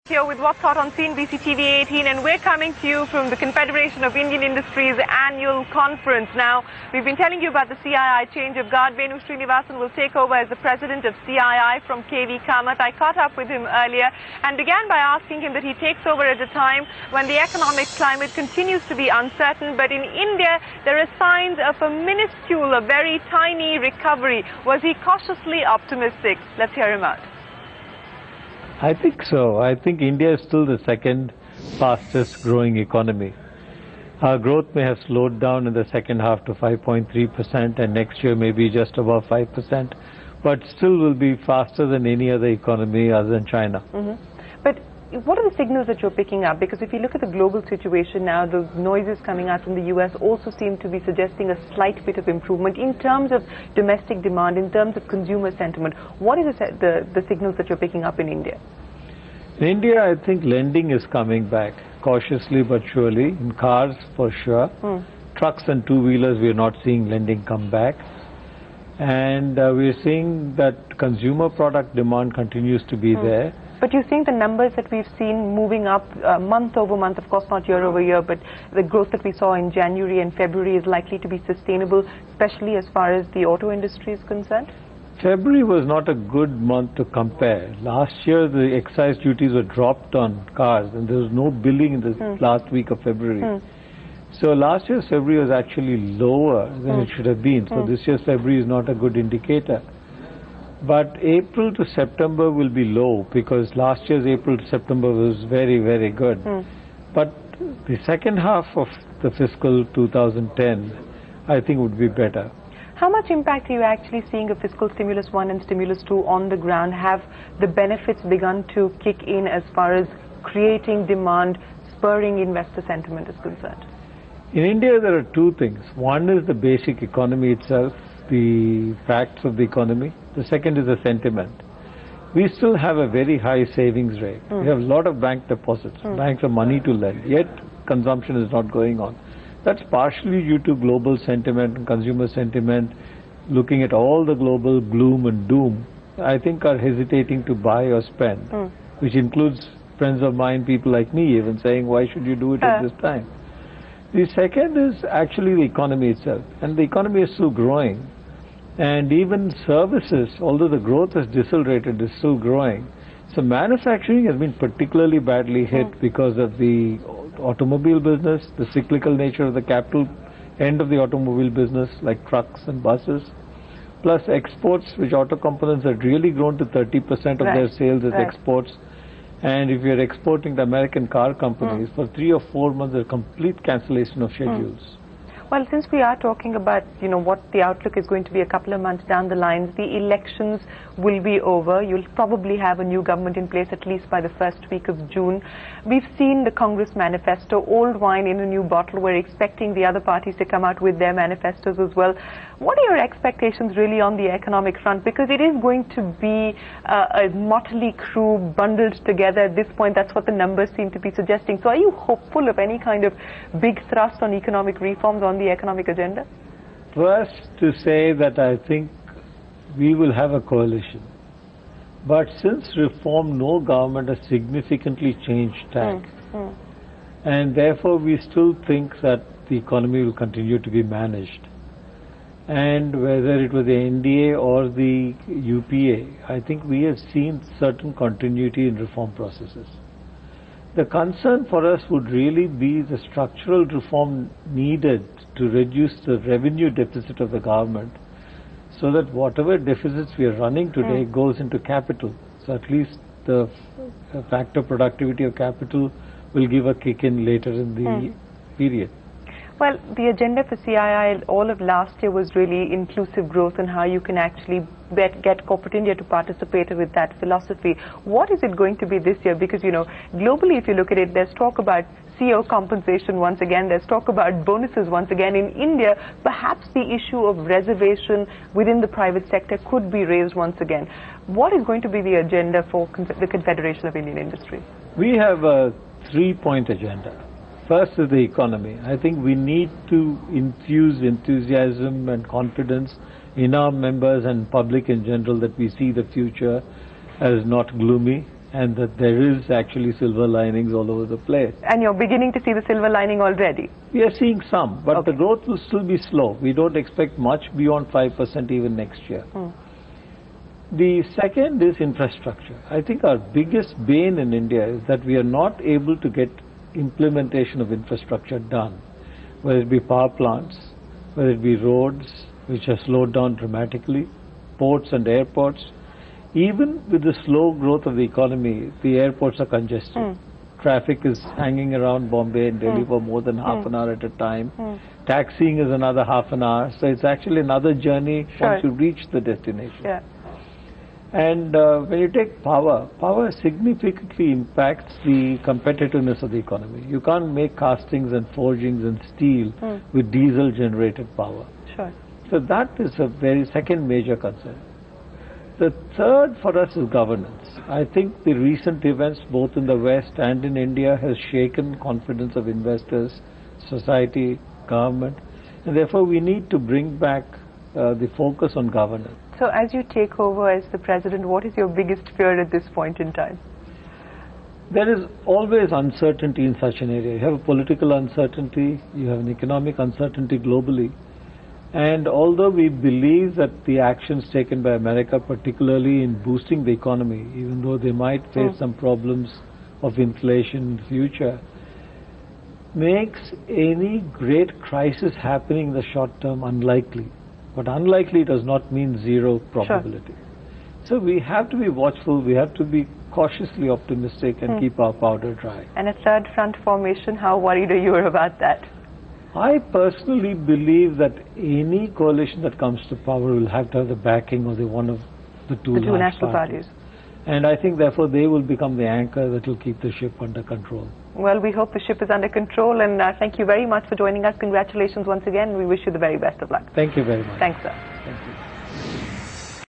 Here with What's Hot on CNBC TV 18, and we're coming to you from the Confederation of Indian Industries annual conference. Now, we've been telling you about the CII change of guard. Venu Srinivasan will take over as the president of CII from KV Kamath. I caught up with him earlier and began by asking him that he takes over at a time when the economic climate continues to be uncertain, but in India there are signs of a minuscule, a very tiny recovery. Was he cautiously optimistic? Let's hear him out. I think so. I think India is still the second fastest growing economy. Our growth may have slowed down in the second half to 5.3%, and next year may be just above 5%, but still will be faster than any other economy other than China. But what are the signals that you're picking up? Because if you look at the global situation now, the noises coming out from the US also seem to be suggesting a slight bit of improvement in terms of domestic demand, in terms of consumer sentiment. What is the signals that you're picking up in India? In India, I think lending is coming back, cautiously but surely. In cars, for sure. Trucks and two-wheelers, we are not seeing lending come back. And we are seeing that consumer product demand continues to be there. But you think the numbers that we've seen moving up month over month, of course not year over year, but the growth that we saw in January and February is likely to be sustainable, especially as far as the auto industry is concerned? February was not a good month to compare. Last year, the excise duties were dropped on cars, and there was no billing in the last week of February. So last year's February was actually lower than it should have been. So this year's February is not a good indicator. But April to September will be low, because last year's April to September was very, very good. But the second half of the fiscal 2010, I think, would be better. How much impact are you actually seeing of fiscal stimulus 1 and stimulus 2 on the ground? Have the benefits begun to kick in as far as creating demand, spurring investor sentiment is concerned? In India, there are two things. One is the basic economy itself, the facts of the economy. The second is the sentiment. We still have a very high savings rate. We have a lot of bank deposits. Banks have money to lend, yet consumption is not going on. That's partially due to global sentiment and consumer sentiment. Looking at all the global gloom and doom, I think are hesitating to buy or spend, which includes friends of mine, people like me, even saying, why should you do it at this time? The second is actually the economy itself, and the economy is still growing. And even services, although the growth has decelerated, is still growing. So manufacturing has been particularly badly hit because of the automobile business, the cyclical nature of the capital end of the automobile business, like trucks and buses, plus exports, which auto components had really grown to 30% of their sales as exports. And if you're exporting to American car companies, for 3 or 4 months, there's complete cancellation of schedules. Well, since we are talking about, what the outlook is going to be a couple of months down the line, the elections will be over. You'll probably have a new government in place at least by the first week of June. We've seen the Congress manifesto, old wine in a new bottle. We're expecting the other parties to come out with their manifestos as well. What are your expectations really on the economic front? Because it is going to be a motley crew bundled together at this point. That's what the numbers seem to be suggesting. So are you hopeful of any kind of big thrust on economic reforms on the economic agenda? First, to say that I think we will have a coalition. But since reform, no government has significantly changed tack. And therefore, we still think that the economy will continue to be managed. And whether it was the NDA or the UPA, I think we have seen certain continuity in reform processes. The concern for us would really be the structural reform needed to reduce the revenue deficit of the government, so that whatever deficits we are running today goes into capital. So at least the factor productivity of capital will give a kick in later in the period. Well, the agenda for CII all of last year was really inclusive growth and how you can actually get corporate India to participate with that philosophy. What is it going to be this year? Because, globally, if you look at it, there's talk about CEO compensation once again, there's talk about bonuses once again. In India, perhaps the issue of reservation within the private sector could be raised once again. What is going to be the agenda for the Confederation of Indian Industry? We have a 3-point agenda. First is the economy. I think we need to infuse enthusiasm and confidence in our members and public in general that we see the future as not gloomy. and that there is actually silver linings all over the place. And you're beginning to see the silver lining already? We are seeing some, but Okay. the growth will still be slow. We don't expect much beyond 5% even next year. The second is infrastructure. I think our biggest bane in India is that we are not able to get implementation of infrastructure done, whether it be power plants, whether it be roads, which have slowed down dramatically, ports and airports. Even with the slow growth of the economy, the airports are congested. Traffic is hanging around Bombay and Delhi for more than half an hour at a time. Taxiing is another half an hour. So it's actually another journey once you reach the destination. Yeah. And when you take power, power significantly impacts the competitiveness of the economy. You can't make castings and forgings and steel with diesel-generated power. Sure. So that is a very second major concern. The third for us is governance. I think the recent events both in the West and in India has shaken confidence of investors, society, government, and therefore we need to bring back the focus on governance. So as you take over as the president, what is your biggest fear at this point in time? There is always uncertainty in such an area. You have a political uncertainty, you have an economic uncertainty globally. And although we believe that the actions taken by America, particularly in boosting the economy, even though they might face some problems of inflation in the future, makes any great crisis happening in the short term unlikely. But unlikely does not mean zero probability. So we have to be watchful, we have to be cautiously optimistic and keep our powder dry. And a third front formation, how worried are you about that? I personally believe that any coalition that comes to power will have to have the backing of one of the two national parties. And I think therefore they will become the anchor that will keep the ship under control. Well, we hope the ship is under control, and thank you very much for joining us. Congratulations once again. We wish you the very best of luck. Thank you very much. Thanks, sir. Thank you.